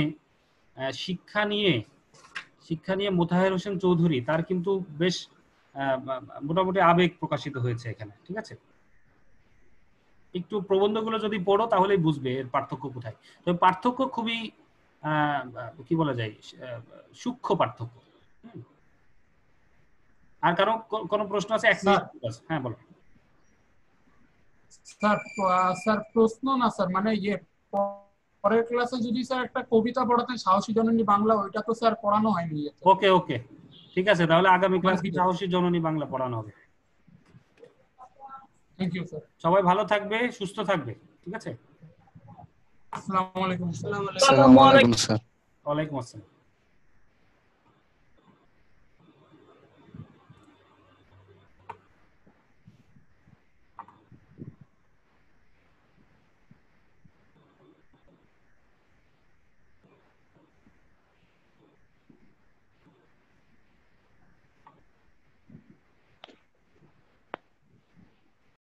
শিক্ষা নিয়ে মোতাহের হোসেন চৌধুরী তার কিন্তু বেশ মোটামুটি আবেগ প্রকাশিত হয়েছে এখানে, ঠিক আছে? একটু প্রবন্ধগুলো যদি পড়ো তাহলেই বুঝবে এর পার্থক্য কোথায়। তবে পার্থক্য খুবই কি বলা যায়, সূক্ষ্ম পার্থক্য। আর কারো কোনো প্রশ্ন আছে? 1 মিনিট। হ্যাঁ বলো। স্যার প্রশ্ন না স্যার, মানে পরের ক্লাসে যদি স্যার একটা কবিতা পড়াতেন, সাহসী জননী বাংলা, ওইটা তো স্যার পড়ানো হয়নি। ওকে ঠিক আছে, তাহলে আগামী ক্লাসে সাহসী জননী বাংলা পড়ানো হবে। Thank you sir. সবাই ভালো থাকবে, সুস্থ থাকবে, ঠিক আছে? আসসালামু আলাইকুম। আসসালামু আলাইকুম স্যার। ওয়ালাইকুম আসসালাম।